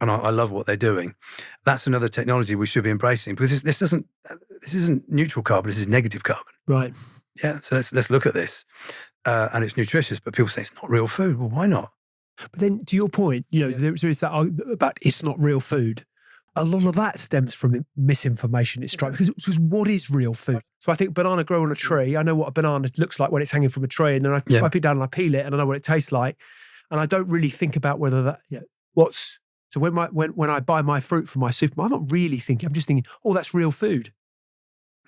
And I love what they're doing. That's another technology we should be embracing, because this isn't neutral carbon. This is negative carbon. Right. Yeah. So let's look at this. And it's nutritious, but people say it's not real food. Well, why not? But then, to your point, there is that argument about it's not real food. A lot of that stems from misinformation. It's striking because what is real food? So I think banana grow on a tree. I know what a banana looks like when it's hanging from a tree, and then I pick it down and I peel it, and I know what it tastes like. And I don't really think about whether that So when I buy my fruit from my supermarket, I'm not really thinking. I'm just thinking, oh, that's real food.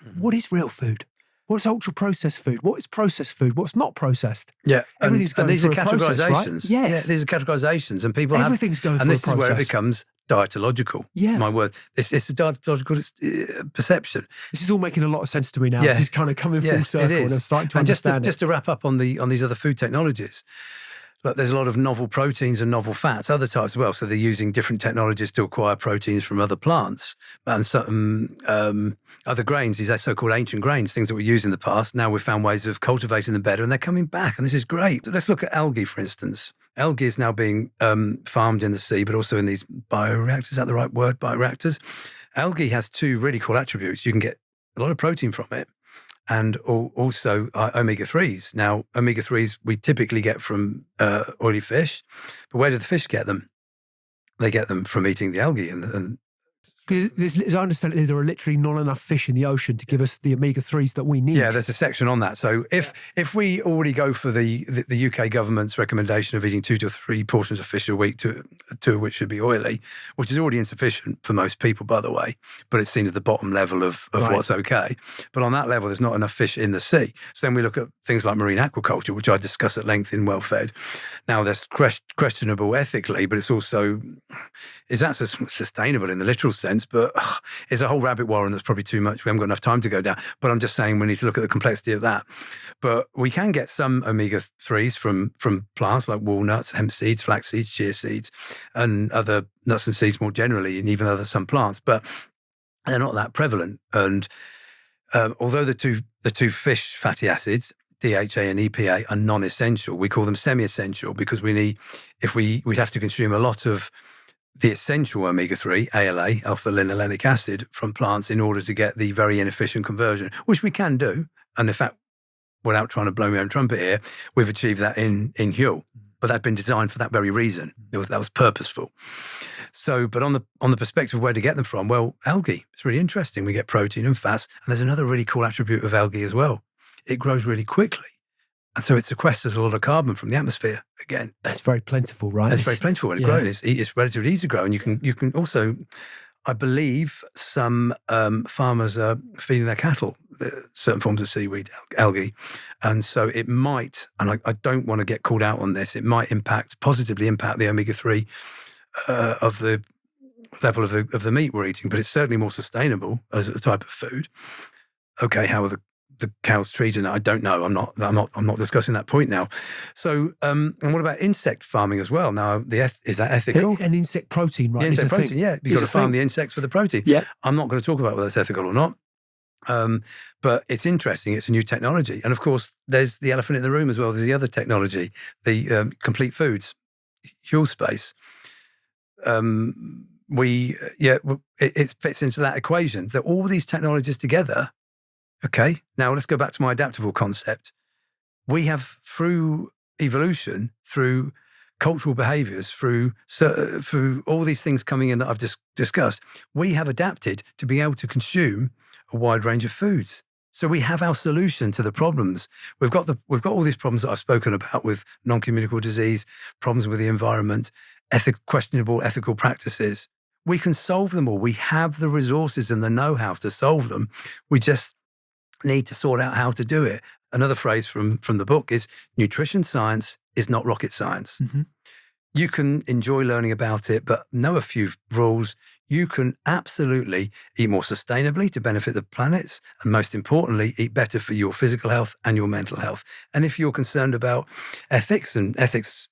Mm-hmm. What is real food? What's ultra processed food? What is processed food? What's not processed? Yeah, everything's going these through are a process, right? categorizations. Yes, yeah, these are categorizations, and people everything's going through and a this process. is where it becomes dietological. Yeah, my word, it's a dietological perception. This is all making a lot of sense to me now. Yeah. This is kind of coming full circle, and I'm starting to understand just to wrap up on these other food technologies. Look, there's a lot of novel proteins and novel fats, other types as well. So they're using different technologies to acquire proteins from other plants and some other grains. These are so-called ancient grains, things that were used in the past. Now we've found ways of cultivating them better, and they're coming back. And this is great. So let's look at algae, for instance. Algae is now being farmed in the sea, but also in these bioreactors. Is that the right word, bioreactors? Algae has two really cool attributes. You can get a lot of protein from it, and also omega-3s. Now, omega-3s we typically get from oily fish, but where do the fish get them? They get them from eating the algae. And because as I understand it, there are literally not enough fish in the ocean to give us the omega-3s that we need. Yeah, there's a section on that. So if we already go for the UK government's recommendation of eating 2 to 3 portions of fish a week, two of which should be oily, which is already insufficient for most people, by the way, but it's seen at the bottom level of what's okay. But on that level, there's not enough fish in the sea. So then we look at things like marine aquaculture, which I discuss at length in Well Fed. Now, that's questionable ethically, but it's also, is that sustainable in the literal sense? But it's a whole rabbit warren that's probably too much. We haven't got enough time to go down. But I'm just saying we need to look at the complexity of that. But we can get some omega-3s from plants like walnuts, hemp seeds, flax seeds, chia seeds, and other nuts and seeds more generally, and even some plants. But they're not that prevalent. And although the two fish fatty acids, DHA and EPA, are non-essential, we call them semi-essential because we'd have to consume a lot of the essential omega-3, ALA, alpha-linolenic acid, from plants in order to get the very inefficient conversion, which we can do. And in fact, without trying to blow my own trumpet here, we've achieved that in Huel. But that's been designed for that very reason. That was purposeful. So, but on the perspective of where to get them from, well, algae, it's really interesting. We get protein and fats. And there's another really cool attribute of algae as well. It grows really quickly. And so it sequesters a lot of carbon from the atmosphere again. It's very plentiful, right? It's very plentiful when it's grown. It's relatively easy to grow. And you can also, I believe, some farmers are feeding their cattle certain forms of seaweed, algae. And so it might, and I don't want to get called out on this, it might positively impact the omega-3 of the level of the meat we're eating, but it's certainly more sustainable as a type of food. Okay, how are the cows treated? I don't know. I'm not discussing that point now. So, and what about insect farming as well? Now, is that ethical? And insect protein, right? Yeah, insect protein, yeah. You've got to farm the insects for the protein. Yeah. I'm not going to talk about whether that's ethical or not. But it's interesting. It's a new technology. And of course, there's the elephant in the room as well. There's the other technology, the complete foods, Huel space. It fits into that equation. That all these technologies together. Okay, now let's go back to my adaptable concept. We have, through evolution, through cultural behaviors, through all these things coming in that I've just discussed, we have adapted to be able to consume a wide range of foods. So we have our solution to the problems. We've got all these problems that I've spoken about with non-communicable disease, problems with the environment, questionable ethical practices. We can solve them all. We have the resources and the know-how to solve them. We just need to sort out how to do it. Another phrase from the book is nutrition science is not rocket science. Mm-hmm. You can enjoy learning about it, but know a few rules. You can absolutely eat more sustainably to benefit the planet, and most importantly, eat better for your physical health and your mental health. And if you're concerned about ethics, and ethics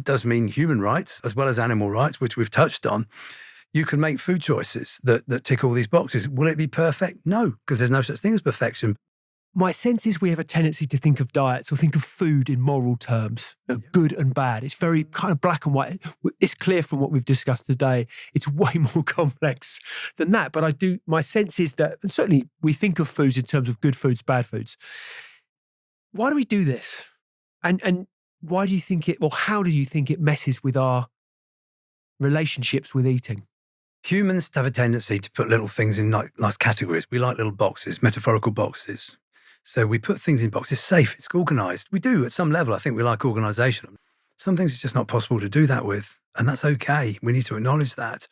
does mean human rights as well as animal rights, which we've touched on, you can make food choices that tick all these boxes. Will it be perfect? No, because there's no such thing as perfection. My sense is we have a tendency to think of diets or think of food in moral terms, good and bad. It's very kind of black and white. It's clear from what we've discussed today, it's way more complex than that. But my sense is that, and certainly we think of foods in terms of good foods, bad foods. Why do we do this? And why do you think how do you think it messes with our relationships with eating? Humans have a tendency to put little things in nice categories. We like little boxes, metaphorical boxes. So we put things in boxes, safe, it's organised. We do, at some level, I think we like organisation. Some things it's just not possible to do that with, and that's okay. We need to acknowledge that.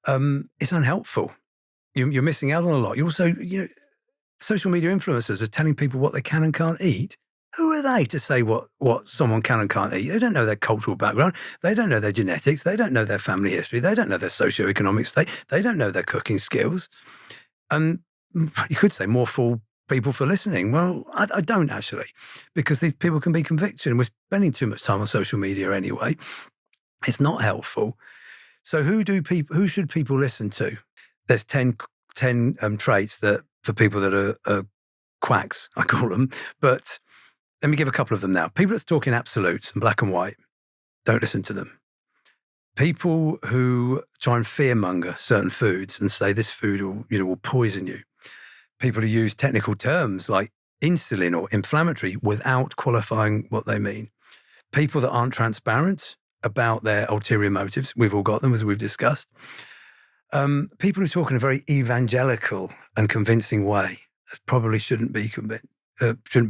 It's unhelpful. You're missing out on a lot. You also, social media influencers are telling people what they can and can't eat. Who are they to say what someone can and can't eat? They don't know their cultural background. They don't know their genetics. They don't know their family history. They don't know their socioeconomic state. They don't know their cooking skills. And you could say more fool people for listening. Well, I don't actually, because these people can be convicted, and we're spending too much time on social media anyway. It's not helpful. So who should people listen to? There's 10 traits that for people that are quacks, I call them, but let me give a couple of them now. People that's talking absolutes and black and white, don't listen to them. People who try and fearmonger certain foods and say this food will poison you. People who use technical terms like insulin or inflammatory without qualifying what they mean. People that aren't transparent about their ulterior motives. We've all got them, as we've discussed. People who talk in a very evangelical and convincing way that probably shouldn't be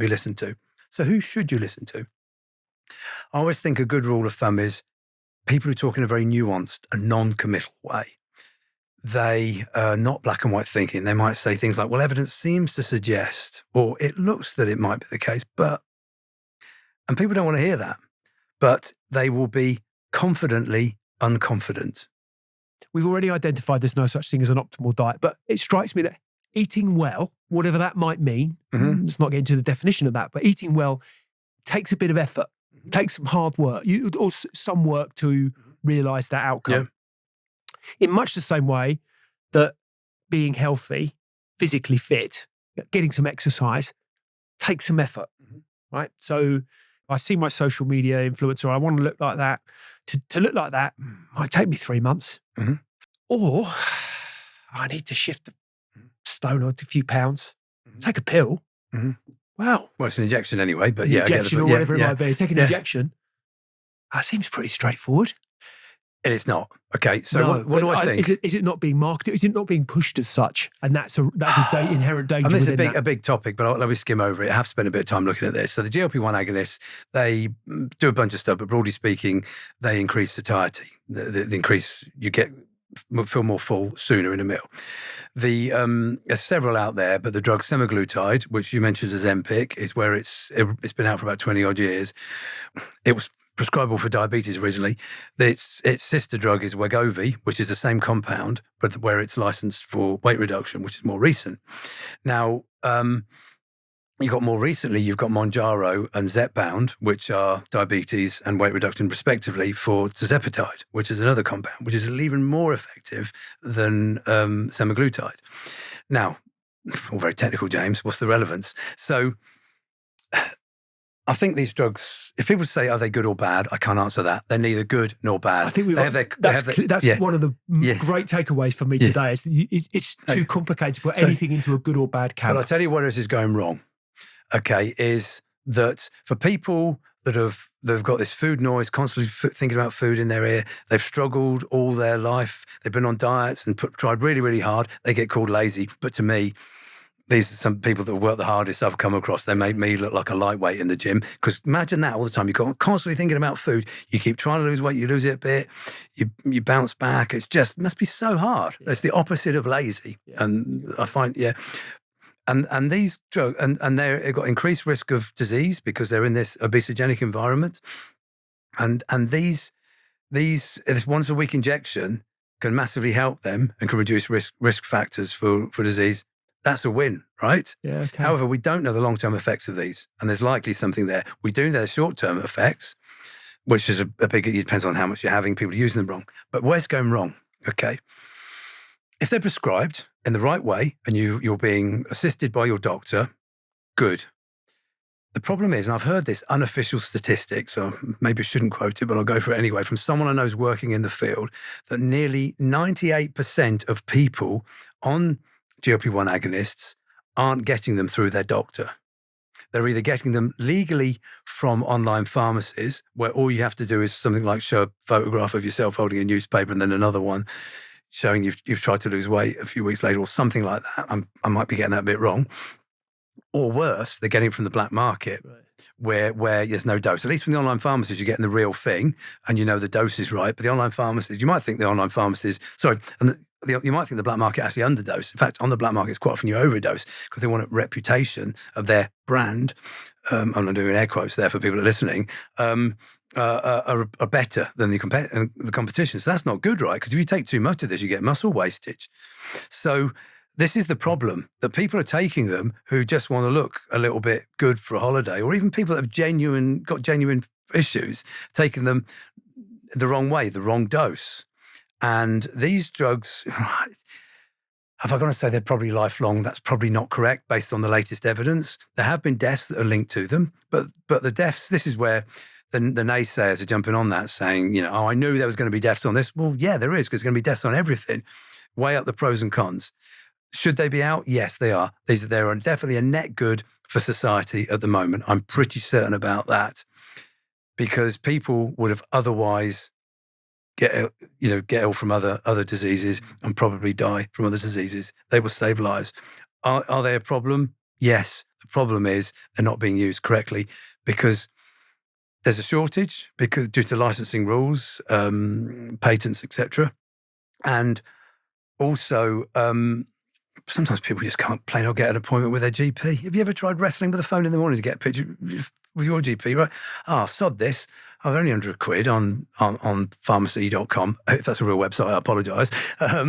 listened to. So who should you listen to? I always think a good rule of thumb is people who talk in a very nuanced and non-committal way. They are not black and white thinking. They might say things like, well, evidence seems to suggest, or it looks that it might be the case, and people don't want to hear that, but they will be confidently unconfident. We've already identified there's no such thing as an optimal diet, but it strikes me that eating well, whatever that might mean, let's not get into the definition of that, but eating well takes a bit of effort, takes some hard work, or some work to realise that outcome. Yeah. In much the same way that being healthy, physically fit, getting some exercise takes some effort, right? So I see my social media influencer. I want to look like that. To look like that might take me 3 months. Mm-hmm. Or I need to shift a stone or a few pounds. Take a pill. Mm-hmm. Wow. Well, it's an injection anyway, but An yeah, injection I get or whatever it might be. Take an yeah. injection. That seems pretty straightforward. And it's not. Okay, so No, what do I think? Is it not being marketed? Is it not being pushed as such? And that's a inherent danger. I mean, it's within a big topic, but let me skim over it. I have spent a bit of time looking at this. So the GLP-1 agonists, they do a bunch of stuff, but broadly speaking, they increase satiety. The increase, you feel more full sooner in a meal. There's several out there, but the drug semaglutide, which you mentioned as Ozempic, is where it's been out for about 20 odd years. It was prescribable for diabetes originally. Its sister drug is Wegovy, which is the same compound, but where it's licensed for weight reduction, which is more recent. Now, you've got Mounjaro and Zepbound, which are diabetes and weight reduction respectively, for tirzepatide, which is another compound, which is even more effective than semaglutide. Now, all very technical, James. What's the relevance? So I think these drugs, if people say, are they good or bad? I can't answer that. They're neither good nor bad. I think that's one of the great takeaways for me today. Is it's too complicated to put anything into a good or bad camp. But I'll tell you where this is going wrong. Okay, is that for people that have got this food noise, constantly thinking about food in their ear, they've struggled all their life, they've been on diets and tried really, really hard, they get called lazy. But to me, these are some people that work the hardest I've come across. They make me look like a lightweight in the gym. Because imagine that all the time. You're constantly thinking about food. You keep trying to lose weight. You lose it a bit. You bounce back. It must be so hard. It's the opposite of lazy. And I find, And these drugs, and they've got increased risk of disease because they're in this obesogenic environment. And these this once a week injection can massively help them and can reduce risk factors for disease. That's a win, right? Yeah. Okay. However, we don't know the long-term effects of these, and there's likely something there. We do know the short-term effects, which is it depends on how much you're having, people using them wrong. But where's going wrong? Okay. If they're prescribed in the right way and you're being assisted by your doctor, good. The problem is, and I've heard this unofficial statistic, so maybe I shouldn't quote it, but I'll go for it anyway, from someone I know is working in the field, that nearly 98% of people on GLP-1 agonists aren't getting them through their doctor. They're either getting them legally from online pharmacies, where all you have to do is something like show a photograph of yourself holding a newspaper and then another one showing you've tried to lose weight a few weeks later or something like that. I might be getting that a bit wrong. Or worse, they're getting it from the black market, right, where there's no dose. At least from the online pharmacies, you're getting the real thing and you know the dose is right. But the online pharmacies, you might think the online pharmacies, you might think the black market actually underdose. In fact, on the black market, it's quite often you overdose because they want a reputation of their brand. I'm not doing air quotes there for people that are listening. Are better than the competition. So that's not good, right? Because if you take too much of this, you get muscle wastage. So this is the problem, that people are taking them who just want to look a little bit good for a holiday, or even people that have got genuine issues, taking them the wrong way, the wrong dose. And these drugs, if I'm going to say they're probably lifelong, that's probably not correct based on the latest evidence. There have been deaths that are linked to them, but the deaths, this is where the naysayers are jumping on that, saying, I knew there was going to be deaths on this. Well, yeah, there is, because there's going to be deaths on everything. Weigh up the pros and cons. Should they be out? Yes, they are. They are definitely a net good for society at the moment. I'm pretty certain about that, because people would have otherwise get ill from other diseases and probably die from other diseases. They will save lives. Are they a problem? Yes. The problem is they're not being used correctly because there's a shortage due to licensing rules, patents, etc. And also, sometimes people just can't plain or get an appointment with their GP. Have you ever tried wrestling with the phone in the morning to get a picture with your GP, right? Sod this. I've only £100 on pharmacy.com. If that's a real website, I apologise. I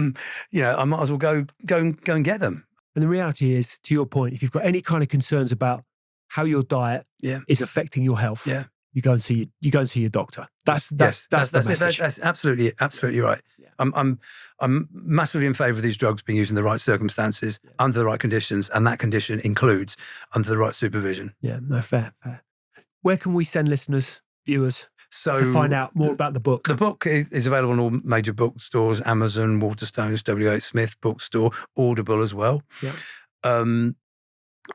might as well go and get them. And the reality is, to your point, if you've got any kind of concerns about how your diet is affecting your health, you go and see your doctor. That's the message. That's absolutely right. Yeah. I'm massively in favour of these drugs being used in the right circumstances, under the right conditions, and that condition includes under the right supervision. Yeah, no, fair. where can we send listeners, viewers, So to find out more about the book? The book is available in all major bookstores, Amazon, Waterstones, W.H. Smith bookstore, Audible as well. Yeah.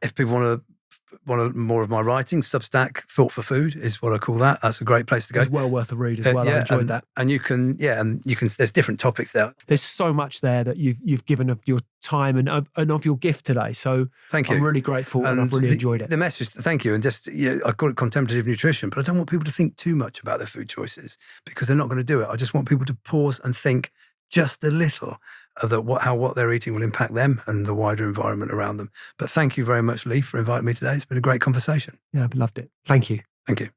If people want more of my writing, Substack, Thought for Food is what I call that. That's a great place to go. It's well worth a read as well. I enjoyed that. And you can, there's different topics there. There's so much there that you've given of your time and of your gift today. So thank you. I'm really grateful and I've really enjoyed it. The message, thank you. And just, I call it contemplative nutrition, but I don't want people to think too much about their food choices because they're not going to do it. I just want people to pause and think just a little how what they're eating will impact them and the wider environment around them. But thank you very much, Lee, for inviting me today. It's been a great conversation. Yeah, I've loved it. Thank you. Thank you.